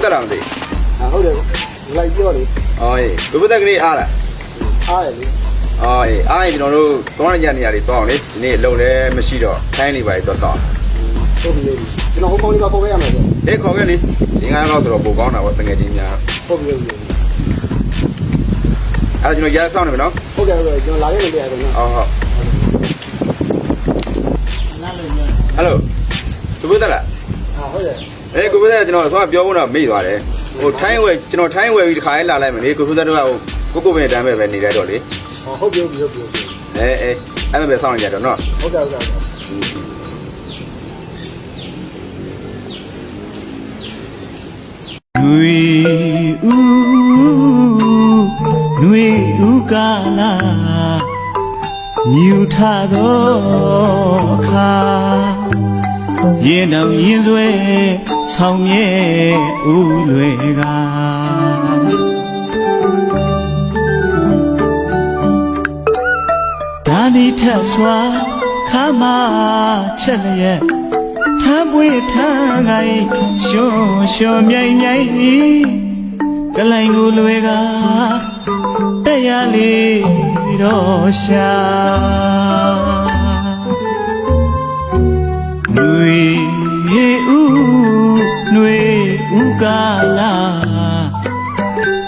ဘူးတက်လာမသိဟုတ်တယ်လိုက်ပြောလေ အော်အေးဘယ်ဘက်ကလေးအားလား အားရလေ အော်အေးအားရင်ကျွန်တော်တို့သွားရနေရတွေတောင်းလေဒီနေ့အလုပ်လည်းမရှိတော့ထိုင်းနေပါတော့တောင်း ဟုတ်ပြီကျွန်တော်ဟိုကောင်လေးမှာပေါ်ခဲ့ရမယ်ဆို ဟေးခေါ်ခဲ့လေဒီငါးတော့ဆိုတော့ပိုကောင်းတာပေါ့တကယ်ကြီးများ ဟုတ်ပြီဟုတ်ပြီ အဲ့ကျွန်တော်ရဲဆောင်နေမယ်နော် ဟုတ်ကဲ့ဟုတ်ကဲ့ကျွန်တော်လာခဲ့နေတယ်အဲ့ဒါနော်ဟုတ်နားလို့ည ဟယ်လိုဘယ်ဘက်တက်လာ ဟုတ်တယ် အေးကိုဘက်တက်ကျွန်တော်ဆောပြောဖို့တော့မေ့သွားတယ်ဟိုထိုင်းဝယ်ကျွန်တော်ထိုင်းဝယ်ပြီးတစ်ခါလေးလာလိုက်မယ်လေကိုဘက်တက်တော့ကိုပဲတမ်းပဲနေရတော့လေ ဟုတ်ပြီဟုတ်ပြီဟုတ်ပြီအေးအဲ့မဲ့ပဲဆောင်နေကြတော့နော် ဟုတ်ကဲ့ဟုတ်ကဲ့နွေဥကာလာမြူထသောအခါရင်တောင်ရင်ဆွဲဆောင်းမြဲဥလွယ်ကဒါဒီထက်စွာခါမချက်လျက်ထမ်းပွေထမ်းကိုင်ရှွန်ရှွန်မြိုင်မြိုင်ကလိုင်ကိုလွယ်ကတရားလေးတော့ရှာနွေဥကာလာ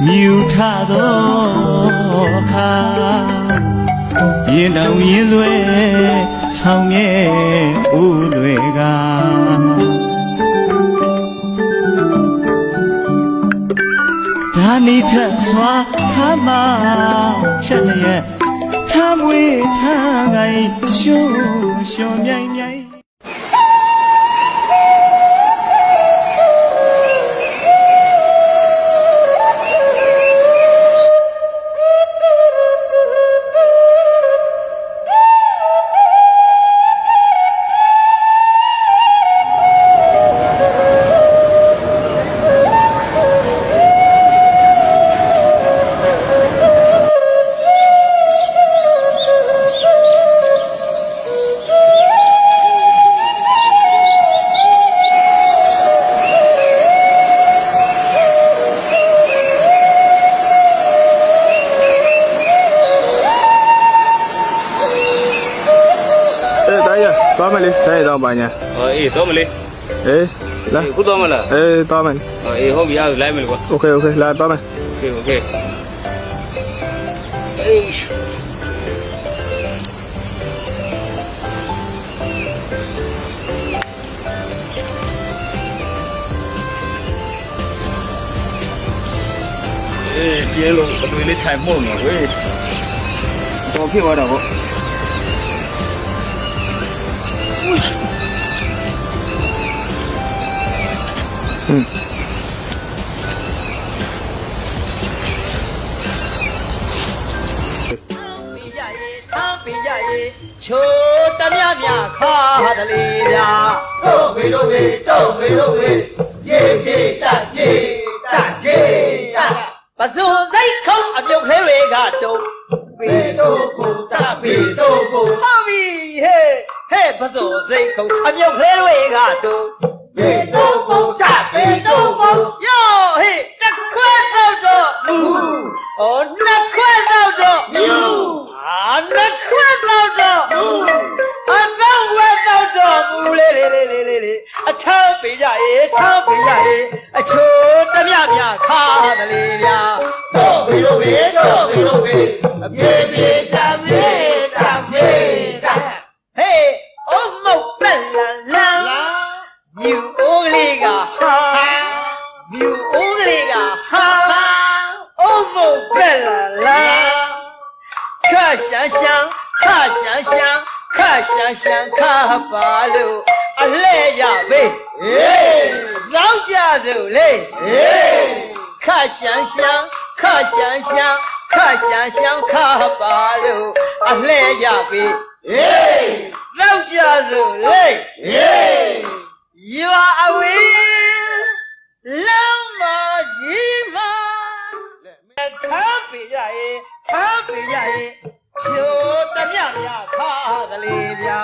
မြူထသောအခါရင်တောင်ရင်လွဲဆောင်းမြဲဥလွယ်ကဒါနိထစွာခါမချက်လျက်ထမ်းမွေးထားကိုင်ရှုံမြိုင်မြိုင်သွားမယ်လေတိုင်းတော့ပါညာအေးတော့မလေးအေးလာခုတော့မလားအေးသွားမယ်အေးဟုတ်ပြီအားလိုက်မယ်ကွာโอเคလာသွားမယ်โอเคအေးပြေလို့အတွေ့လေးထိုင်မှုန့်နေဝေးတော့ဖြစ်သွားတော့ဗောချိုးတမြမြခါတလေးဗျာတို့မေတို့မေရေပြေတက်ပြေပစုံစိတ်ခုံအပြုတ်ကလေးတွေကတုံးပေတို့ကိုဟုတ်ပြီဟဲ့ပစုံစိတ်ခုံအပြုတ်ကလေးတွေကတုံးပေတို့ကိုယောဟေးတစ်ခွက်တော့မူဩနှစ်ခွက်တော့မူနှစ်ခွက်တော့မူအတော့ဝဲတော့မူလေးအချမ်းပေးကြရေအချိုးတမြမြခါတလေးဗျာတို့ဘီတို့အပြေပြေတမေဟေးအုံမုတ်ပက်လန်မြူအိုးလေးကဟာအုံမုတ်ပက်လန်ခါရှမ်းခပါလို့အလဲရပဲလောက်ကြစို့လေခါရှမ်းခပါလို့အလဲရပဲလောက်ကြစို့လေရွာအဝေးလောင်းမကြီးမထားပြရရဲ့ချိုးတမြမြခါကလေးဗျာ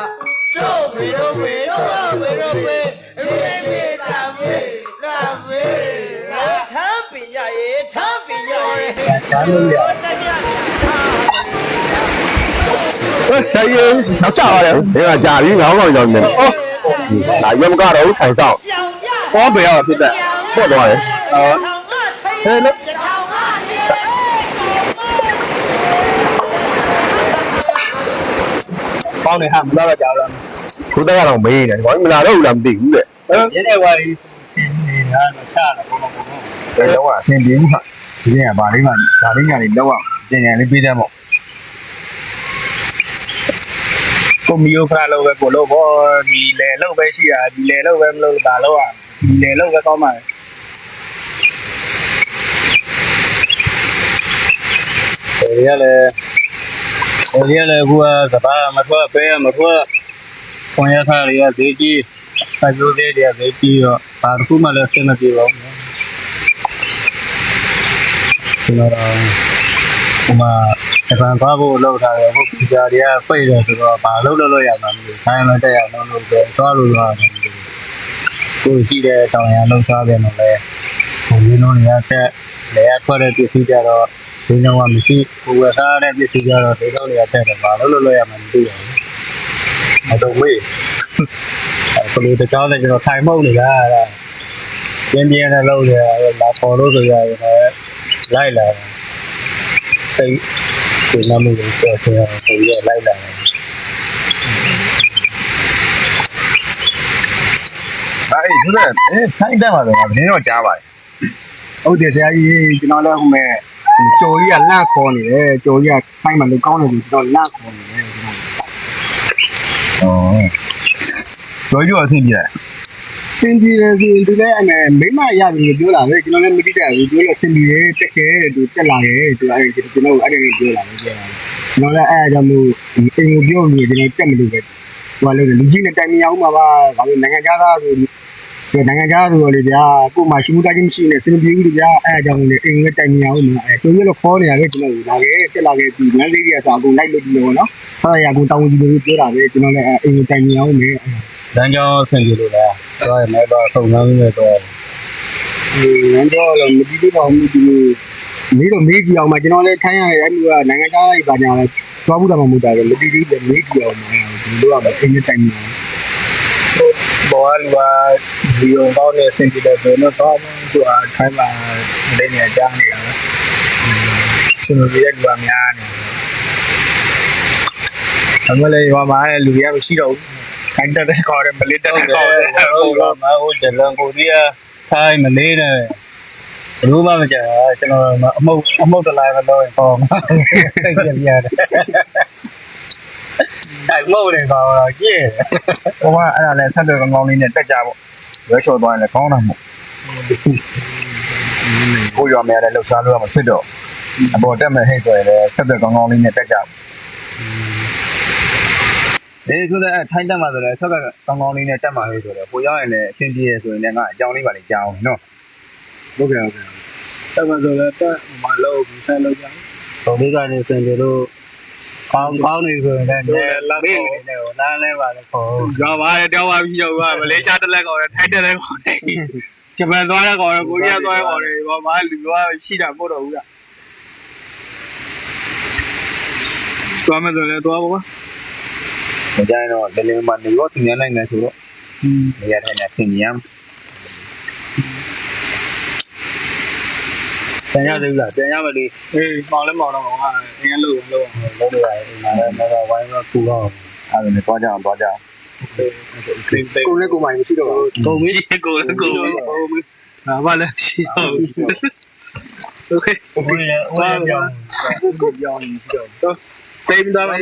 တို့ဘေအေး ဘာလို့လဲ ဆိုင်ရင်နောက်ကျပါတယ်ဒီကကြာပြီငေါင်းကောင်ကြောင်းနေဟုတ်ဒါရွက်မကတော့ထိုင်ဆောင်ဟောဘယ်ရောက်ဖြစ်တဲ့ပေါ့သွားတယ်ဟဲ့လက်ပေါင်းနေဟာမလာတော့ကြောက်လားခုတက်ကတော့မေးနေတယ်ဘာမလာတော့ဘူးလားမသိဘူးတဲ့ ရတဲ့ဝါရီနေတာမချတာဘောဘော ဘယ်တော့အဆင်ပြေဘူးဟာဒီကဘာလေးမှဒါလေးညာလေးလောက်အောင်ပြင်ညာလေးပေးတယ်မို့ကိုမီယိုဖရာလောက်ပဲကိုလို့ဘောဒီလေလောက်ပဲရှိတာဒီလေလောက်ပဲမလို့ဒါလောက်อ่ะဒီလေလောက်ပဲကောင်းပါလေဒီရလေကူကဘာမထွက်ပဲမထွက်ခွန်ရထားရဈေးကြီးအကျိုးသေးတယ်ဈေးကြီးရောဘာတစ်ခုမှလည်းဆင်းမပြေပါဘူးကျွန်တော်ဟိုမှာအပန်သွားဖို့လောက်ထားတယ်ဟုတ်ပြည်သားတွေကပိတ်တယ်ဆိုတော့ဘာလုပ်လို့ရမှာမလို့ဆိုင်မတက်ရအောင်လုပ်တယ်သွားလို့ရတယ်ကိုရှိတဲ့တောင်ရလောက်သားတယ်နော်လေဘုံရင်းလုံးတွေကတက်လေရထွက်တဲ့ပစ္စည်းကြတော့ဒီတော့မှမရှိကိုဝယ်စားတဲ့ပစ္စည်းကြတော့ဒီတော့တွေကတက်တယ်ဘာလို့ရမှာမသိဘူးအတော့ဝေးကိုလိုတကြောင်းနဲ့ကျွန်တော်ထိုင်မုတ်နေတာပြင်းနဲ့လုပ်တယ်လာပေါ်လို့ဆိုရတယ်လိုက်လာစိတ်ဒီနာမည်ကိုပြောဆိုရလိုက်လာအဲ့ဒီဆိုတော့ထိုင်တယ်မှာတော့နင်းတော့ကြားပါတယ် ဟုတ်တယ်ဆရာကြီးကျွန်တော်လည်းဟိုမဲ့ကြော်ကြီးကလန့်ခေါ်နေတယ်ကြော်ကြီးကခိုင်းမှလည်းကောင်းတယ်ဆိုကျွန်တော်လန့်ခေါ်နေတယ်ကျွန်တော် ကျော်ကျော်အဆင်ပြေတယ် စင်ကြီးလည်းဆိုသူလည်းအဲ့မိမရတယ်ပြောလာပဲကျွန်တော်လည်းမတိတက်ဘူးပြောလို့စင်ကြီးတက်ခဲ့သူတက်လာတယ်သူအဲ့ကျွန်တော်အဲ့ဒီပြောလာတယ်ကျွန်တော်လည်းအဲ့အကြောင်းမို့အိမ်ကိုပြောလို့ကျွန်တော်တက်မလို့ပဲဟိုလည်းလူကြီးနဲ့တိုင်မရအောင်ပါဘာလို့နိုင်ငံခြားသားဆိုနိုင်ငံခြားဆိုလေဗျာကို့မှာရှိမှုတိုင်းမရှိနဲ့စင်ပြေဘူးဗျာအဲ့အကြောင်းနဲ့အိမ်နဲ့တိုင်မရအောင်မှာအဲ့သူလည်းခေါ်နေရတယ်ကျွန်တော်လာခဲ့တက်လာခဲ့ပြီးလမ်းလေးတွေကဆိုအကုန်လိုက်လို့ဒီလိုနော်ဟာရကူတောင်းကြီးလို့ပြောတာပဲကျွန်တော်လည်းအိမ်နဲ့တိုင်မရအောင်မယ် လမ်းကြောင်းဆင်ပြေလို့လားသွားရမယ်တော့ဆုံနှမ်းနေတော့ ငန်းတော့လည်းမကြည့်တော့ဘူးဒီမေးတော့မေးကြည့်အောင်မှာကျွန်တော်လည်းထိုင်းရတယ်အဲ့လိုကနိုင်ငံသားတွေပါညာလဲသွားဘူးတာမှမဟုတ်တာပဲမကြည့်သေးတယ်မေးကြည့်အောင်မှာဒီလိုကပဲအင်းတိုင်မှာ ဘောလူကဒီုံတော့နေဆင်ပြေတယ်ဆိုတော့သူကထိုင်းမှာနေနေကြနေတာရှင်လူရဲ့လူကများနေအမလေးရွာမှာလူတွေကမရှိတော့ဘူးခိုင်းတဲ့ခေါ်တယ်မလေးတဲ့ခေါ်တယ်ဟုတ်ပါမဟုတ်တယ်လန်ကိုဒီကထိုင်းမလေးနဲ့ဘူးမှမကြကျွန်တော်အမုတ်တလိုက်မလို့ဟောသိကြရတယ်အဲ့မဟုတ်တယ်တော့ကြည့်ဟိုကအဲ့ဒါလည်းဆက်သွယ်ကောင်းလေးနဲ့တက်ကြပေါ့ရွေးချော်သွားရင်လည်းကောင်းတာမို့ကိုရွာမယ်လည်းလှုပ်ရှားလို့ရမှာဖြစ်တော့အပေါ်တက်မဲ့ဟိတ်ဆိုရင်လည်းဆက်သွယ်ကောင်းလေးနဲ့တက်ကြပေါ့ဒီဆိုတဲ့ထိုင်းတက်မှာဆိုလည်းဆက်ကကောင်းလေးနဲ့တက်မှာဟိတ်ဆိုတော့ကိုရောက်ရင်လည်းအဆင်ပြေရဆိုရင်လည်းငါအကြောင်းလေးပါလေကြောင်းနော် ဟုတ်ကဲ့တက်မှာဆိုလည်းတက်မှာလို့ဆက်လို့ကြအောင် ပုံလေးကနေစင်တယ်လို့ကောင်းနေဆိုရင်လည်းလက်မေးနေတယ်ဟိုနားလဲပါလေခေါ်ကြောက်ပါတယ်တောင်းပါပြီတော့ကမလေးရှားတက်လက်ခေါ်တယ်ထိုင်းတက်လက်ခေါ်တယ်ဂျပန်သွားတဲ့ခေါ်တယ်ကိုရီးယားသွားတဲ့ခေါ်တယ်ဘာမှလူကရှိတာမဟုတ်တော့ဘူးကသွားမယ်ဆိုလည်းသွားပါမကြိုင်တော့တယ်လီမန်နေတော့တင်ရနိုင်တယ်ဆိုတော့နေရာထိုင်နေစင်ရမ်းပြန်ရသေးလားပြန်ရမလို့အေးမောင်လည်းမောင်တော့ငါအင်းလို့လို့ရတယ်ငါလည်းငါဝိုင်းတော့ပူတော့အဲ့ဒါနဲ့သွားကြအောင်ကိုလည်းကိုမိုင်းမရှိတော့ဘူး ကုန်ပြီကိုငါဘာလဲရှိတော့โอเคโอเคဝါပြောင်းတော့တိမ်သွားမယ်